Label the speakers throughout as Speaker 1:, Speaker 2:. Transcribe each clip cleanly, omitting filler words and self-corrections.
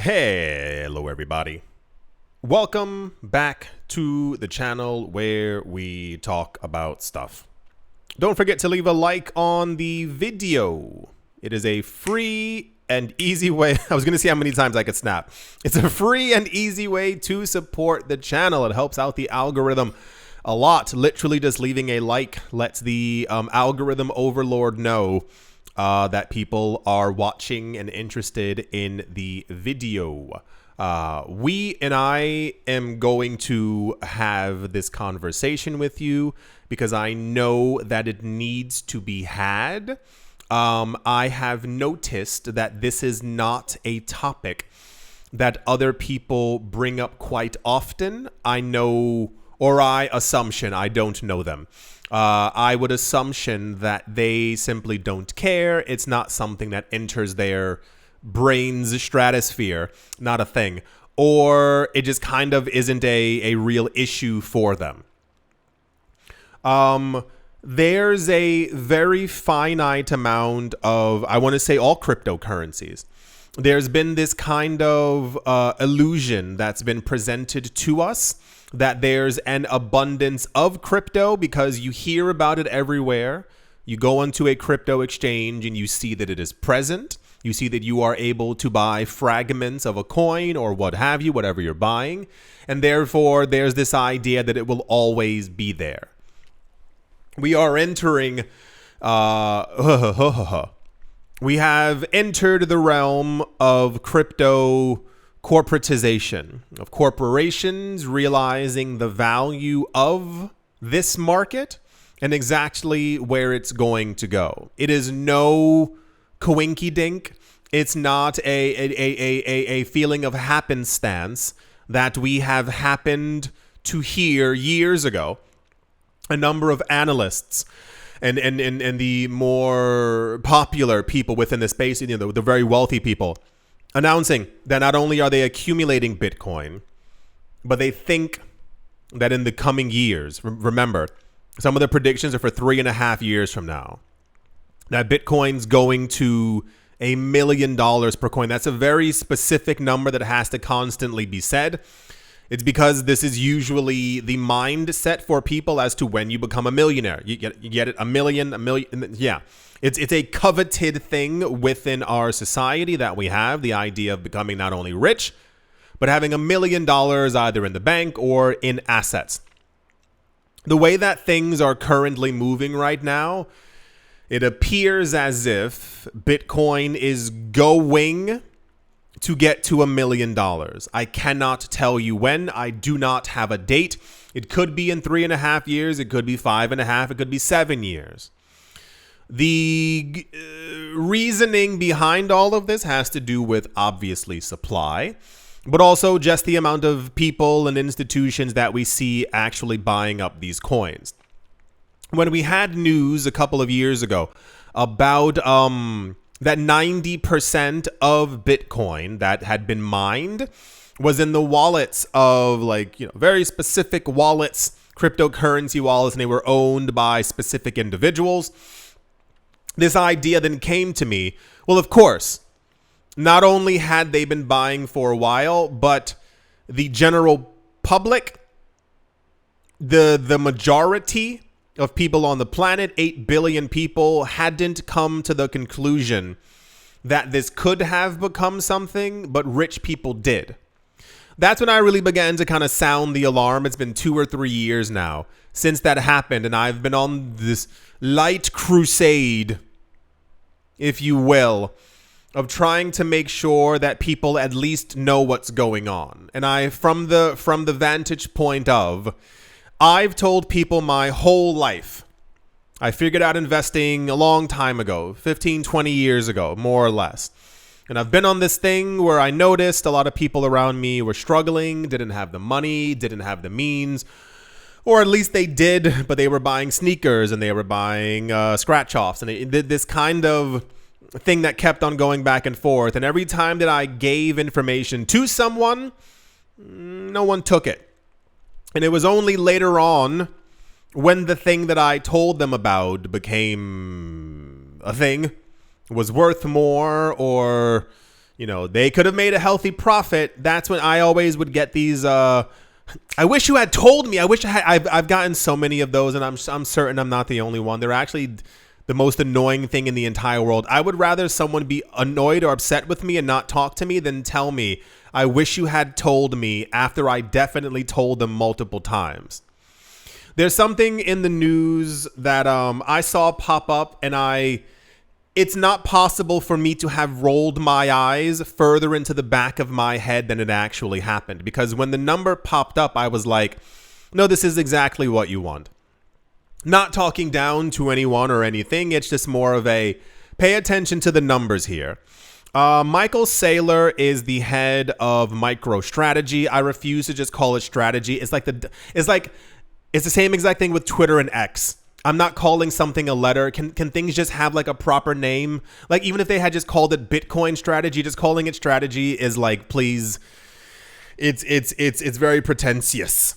Speaker 1: Hello everybody. Welcome back to the channel where we talk about stuff. Don't forget to leave a like on the video. It is a free and easy way. I was going to see how many times I could snap. It's a free and easy way to support the channel. It helps out the algorithm a lot. Literally just leaving a like lets the algorithm overlord know that people are watching and interested in the video. I am going to have this conversation with you because I know that it needs to be had. I have noticed that this is not a topic that other people bring up quite often. I know, or I assumption, I don't know them. I would assumption that they simply don't care. It's not something that enters their brain's stratosphere, not a thing. Or it just kind of isn't a real issue for them. There's a very finite amount of, I want to say all cryptocurrencies. There's been this kind of illusion that's been presented to us that there's an abundance of crypto because you hear about it everywhere. You go onto a crypto exchange and you see that it is present. You see that you are able to buy fragments of a coin or what have you, whatever you're buying. And therefore, there's this idea that it will always be there. We are entering, we have entered the realm of crypto corporatization, of corporations realizing the value of this market and exactly where it's going to go. It is no coinky dink. It's not a feeling of happenstance that we have happened to hear years ago. A number of analysts and the more popular people within the space, you know, the very wealthy people, announcing that not only are they accumulating Bitcoin, but they think that in the coming years, remember, some of the predictions are for 3.5 years from now, that Bitcoin's going to $1 million per coin. That's a very specific number that has to constantly be said. It's because this is usually the mindset for people as to when you become a millionaire. You get it, a million, yeah. It's a coveted thing within our society that we have, the idea of becoming not only rich, but having $1 million either in the bank or in assets. The way that things are currently moving right now, it appears as if Bitcoin is going to get to $1 million. I cannot tell you when. I do not have a date. It could be in 3.5 years. It could be 5.5. It could be 7 years. The reasoning behind all of this has to do with obviously supply, but also just the amount of people and institutions that we see actually buying up these coins. When we had news a couple of years ago about that 90% of Bitcoin that had been mined was in the wallets of, like, you know, very specific wallets, cryptocurrency wallets, and they were owned by specific individuals. This idea then came to me. Well, of course, not only had they been buying for a while, but the general public, the majority of people on the planet, 8 billion people, hadn't come to the conclusion that this could have become something, but rich people did. That's when I really began to kind of sound the alarm. It's been 2 or 3 years now since that happened, and I've been on this light crusade, if you will, of trying to make sure that people at least know what's going on. And I, from the vantage point of, I've told people my whole life. I figured out investing a long time ago, 15, 20 years ago, more or less. And I've been on this thing where I noticed a lot of people around me were struggling, didn't have the money, didn't have the means, or at least they did, but they were buying sneakers and they were buying scratch-offs. And they did this kind of thing that kept on going back and forth. And every time that I gave information to someone, no one took it. And it was only later on when the thing that I told them about became a thing, was worth more, or You know, they could have made a healthy profit. That's when I always would get these. I wish you had told me. I wish I had. I've gotten so many of those, and I'm certain I'm not the only one. They're actually the most annoying thing in the entire world. I would rather someone be annoyed or upset with me and not talk to me than tell me, I wish you had told me, after I definitely told them multiple times. There's something in the news that I saw pop up, and it's not possible for me to have rolled my eyes further into the back of my head than it actually happened. Because when the number popped up, I was like, no, this is exactly what you want. Not talking down to anyone or anything. It's just more of a pay attention to the numbers here. Michael Saylor is the head of MicroStrategy. I refuse to just call it strategy. It's the same exact thing with Twitter and X. I'm not calling something a letter. Can things just have like a proper name? Like, even if they had just called it Bitcoin strategy, just calling it strategy is like, please, it's very pretentious.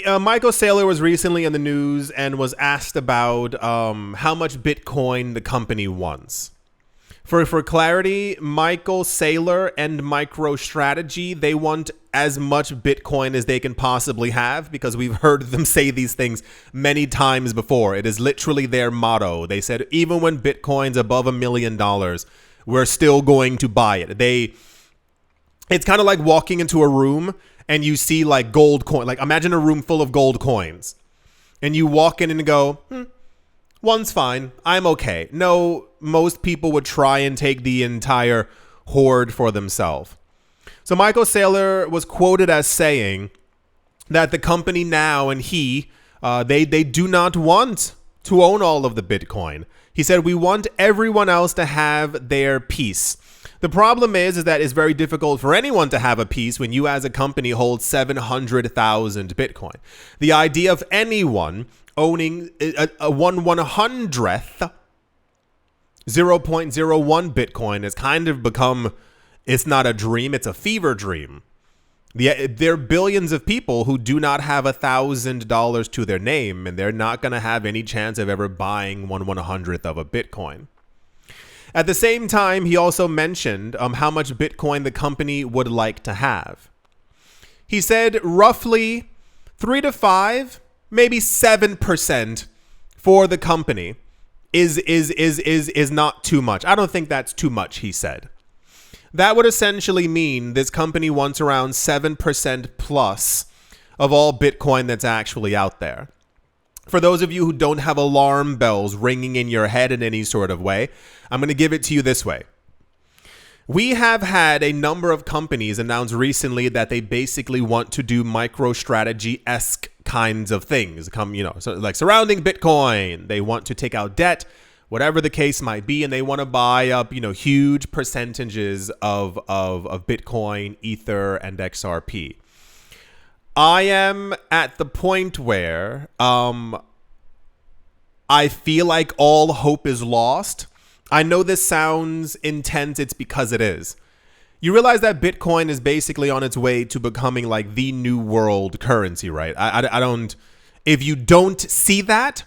Speaker 1: Michael Saylor was recently in the news and was asked about how much Bitcoin the company wants. For clarity, Michael Saylor and MicroStrategy, they want as much Bitcoin as they can possibly have, because we've heard them say these things many times before. It is literally their motto. They said, even when Bitcoin's above $1 million, we're still going to buy it. It's kind of like walking into a room and you see like gold coin. Like, imagine a room full of gold coins and you walk in and go, one's fine. I'm okay. No, most people would try and take the entire hoard for themselves. So Michael Saylor was quoted as saying that the company now and they do not want to own all of the Bitcoin. He said, we want everyone else to have their piece. The problem is that it's very difficult for anyone to have a piece when you as a company hold 700,000 Bitcoin. The idea of anyone owning a 1/100th 0.01 Bitcoin has kind of become, it's not a dream, it's a fever dream. There are billions of people who do not have $1,000 to their name, and they're not going to have any chance of ever buying 1/100th of a Bitcoin. At the same time, he also mentioned how much Bitcoin the company would like to have. He said roughly 3 to 5, maybe 7% for the company is not too much. I don't think that's too much, he said. That would essentially mean this company wants around 7% plus of all Bitcoin that's actually out there. For those of you who don't have alarm bells ringing in your head in any sort of way, I'm going to give it to you this way. We have had a number of companies announce recently that they basically want to do MicroStrategy-esque kinds of things, so like surrounding Bitcoin. They want to take out debt, whatever the case might be, and they want to buy up, huge percentages of Bitcoin, Ether, and XRP. I am at the point where I feel like all hope is lost. I know this sounds intense. It's because it is. You realize that Bitcoin is basically on its way to becoming like the new world currency, right? I don't. If you don't see that,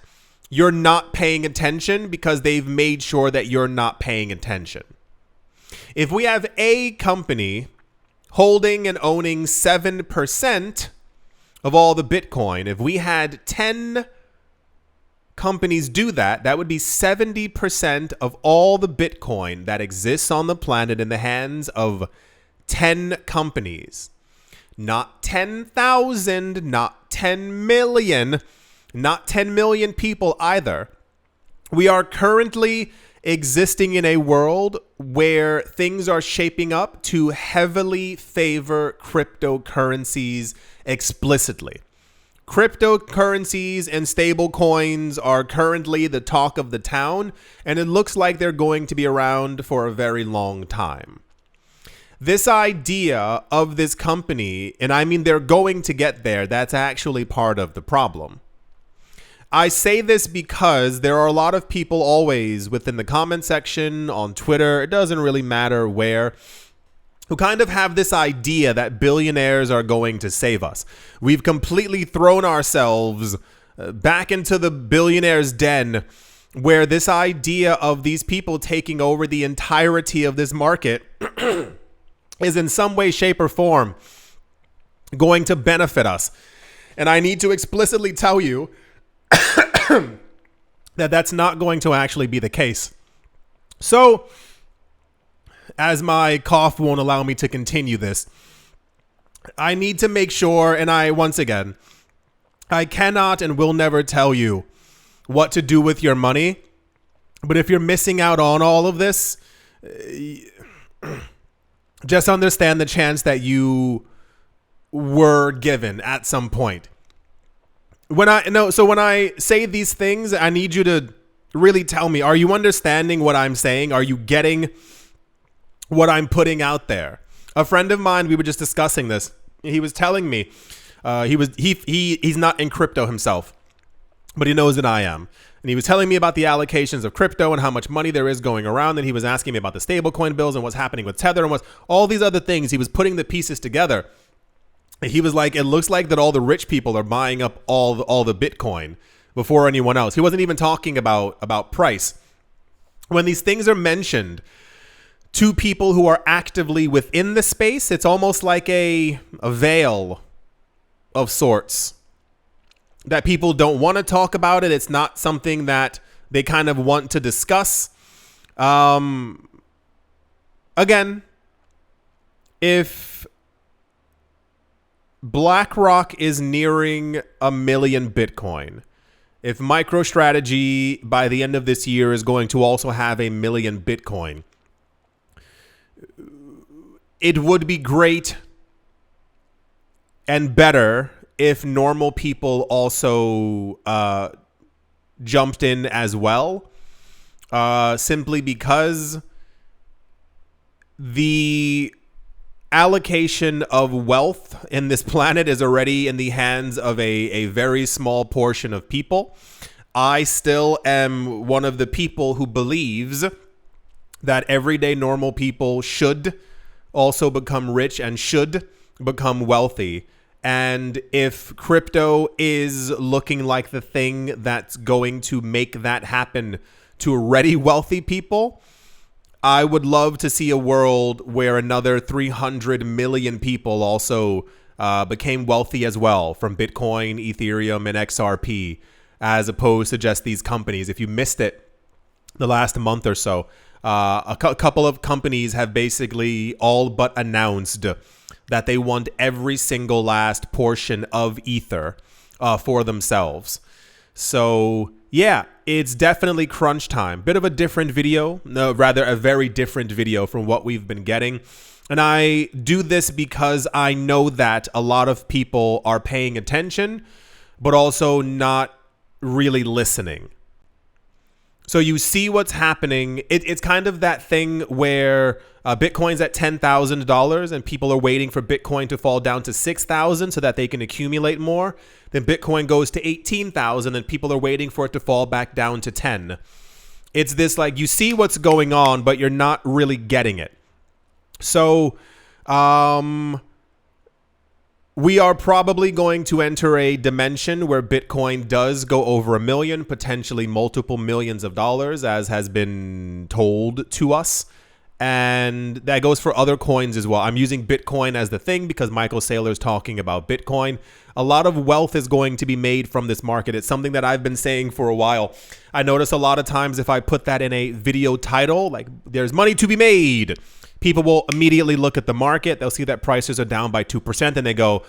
Speaker 1: you're not paying attention, because they've made sure that you're not paying attention. If we have a company holding and owning 7% of all the Bitcoin, if we had 10 companies do that, that would be 70% of all the Bitcoin that exists on the planet in the hands of 10 companies. Not 10,000, not 10 million, not 10 million people either. We are currently existing in a world where things are shaping up to heavily favor cryptocurrencies explicitly. Cryptocurrencies and stable coins are currently the talk of the town, and it looks like they're going to be around for a very long time. This idea of this company, and I mean they're going to get there, that's actually part of the problem. I say this because there are a lot of people always within the comment section, on Twitter, it doesn't really matter where, who kind of have this idea that billionaires are going to save us. We've completely thrown ourselves back into the billionaire's den where this idea of these people taking over the entirety of this market is in some way, shape, or form going to benefit us. And I need to explicitly tell you that that's not going to actually be the case. So, as my cough won't allow me to continue this, I need to make sure, and I cannot and will never tell you what to do with your money. But if you're missing out on all of this, just understand the chance that you were given at some point. When I say these things, I need you to really tell me, are you understanding what I'm saying? Are you getting what I'm putting out there? A friend of mine, we were just discussing this. He was telling me, he's not in crypto himself, but he knows that I am. And he was telling me about the allocations of crypto and how much money there is going around. And he was asking me about the stablecoin bills and what's happening with Tether and all these other things. He was putting the pieces together. He was like, it looks like that all the rich people are buying up all the Bitcoin before anyone else. He wasn't even talking about price. When these things are mentioned to people who are actively within the space, it's almost like a veil of sorts that people don't want to talk about it. It's not something that they kind of want to discuss. Again, if BlackRock is nearing 1 million Bitcoin, if MicroStrategy by the end of this year is going to also have 1 million Bitcoin, it would be great and better if normal people also jumped in as well, simply because the allocation of wealth in this planet is already in the hands of a very small portion of people. I still am one of the people who believes that everyday normal people should also become rich and should become wealthy. And if crypto is looking like the thing that's going to make that happen to already wealthy people, I would love to see a world where another 300 million people also became wealthy as well from Bitcoin, Ethereum, and XRP, as opposed to just these companies. If you missed it the last month or so, a couple of companies have basically all but announced that they want every single last portion of Ether for themselves. So yeah, it's definitely crunch time. Bit of a different video, no, rather a very different video from what we've been getting. And I do this because I know that a lot of people are paying attention, but also not really listening. So you see what's happening. It's kind of that thing where Bitcoin's at $10,000 and people are waiting for Bitcoin to fall down to 6,000 so that they can accumulate more. Then Bitcoin goes to 18,000 and people are waiting for it to fall back down to 10. It's this like you see what's going on, but you're not really getting it. So we are probably going to enter a dimension where Bitcoin does go over 1 million, potentially multiple millions of dollars, as has been told to us. And that goes for other coins as well. I'm using Bitcoin as the thing because Michael Saylor's talking about Bitcoin. A lot of wealth is going to be made from this market. It's something that I've been saying for a while. I notice a lot of times if I put that in a video title, like there's money to be made, people will immediately look at the market. They'll see that prices are down by 2% and they go,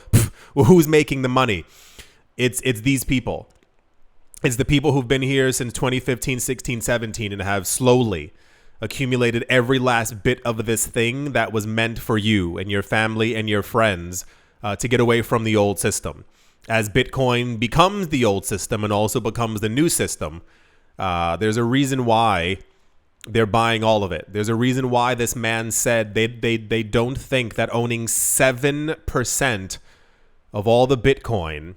Speaker 1: well, who's making the money? It's these people. It's the people who've been here since 2015, 16, 17 and have slowly accumulated every last bit of this thing that was meant for you and your family and your friends to get away from the old system. As Bitcoin becomes the old system and also becomes the new system, there's a reason why they're buying all of it. There's a reason why this man said they don't think that owning 7% of all the Bitcoin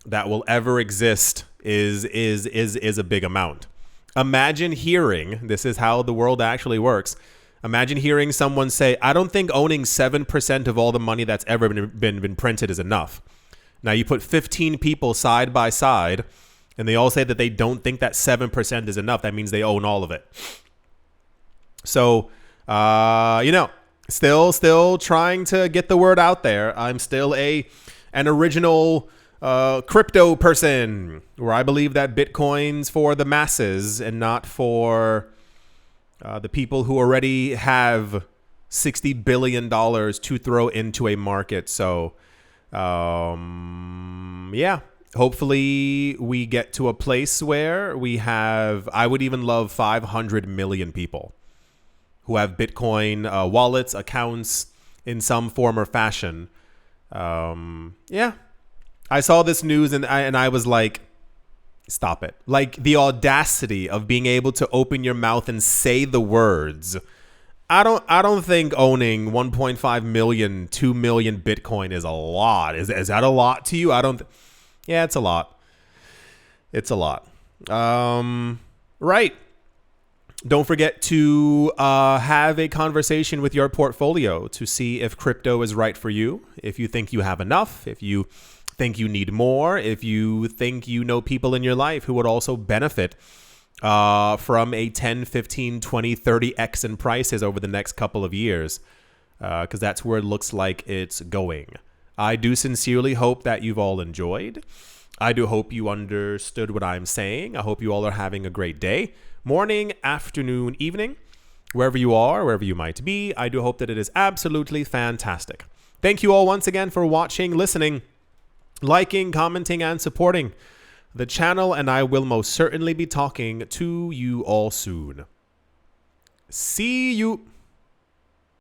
Speaker 1: that will ever exist is a big amount. Imagine hearing, this is how the world actually works. Imagine hearing someone say, I don't think owning 7% of all the money that's ever been printed is enough. Now you put 15 people side by side And they all say that they don't think that 7% is enough. That means they own all of it. So, still trying to get the word out there. I'm still an original crypto person, where I believe that Bitcoin's for the masses and not for the people who already have $60 billion to throw into a market. So, yeah. Hopefully we get to a place where we have, I would even love 500 million people who have Bitcoin wallets, accounts in some form or fashion. Yeah. I saw this news and I was like, stop it. Like, the audacity of being able to open your mouth and say the words. I don't think owning 1.5 million, 2 million Bitcoin is a lot. Is that a lot to you? Yeah, it's a lot. It's a lot. Right. Don't forget to have a conversation with your portfolio to see if crypto is right for you. If you think you have enough, if you think you need more, if you think you know people in your life who would also benefit from a 10, 15, 20, 30x in prices over the next couple of years, because that's where it looks like it's going. I do sincerely hope that you've all enjoyed. I do hope you understood what I'm saying. I hope you all are having a great day, morning, afternoon, evening, wherever you are, wherever you might be. I do hope that it is absolutely fantastic. Thank you all once again for watching, listening, liking, commenting, and supporting the channel, and I will most certainly be talking to you all soon. See you.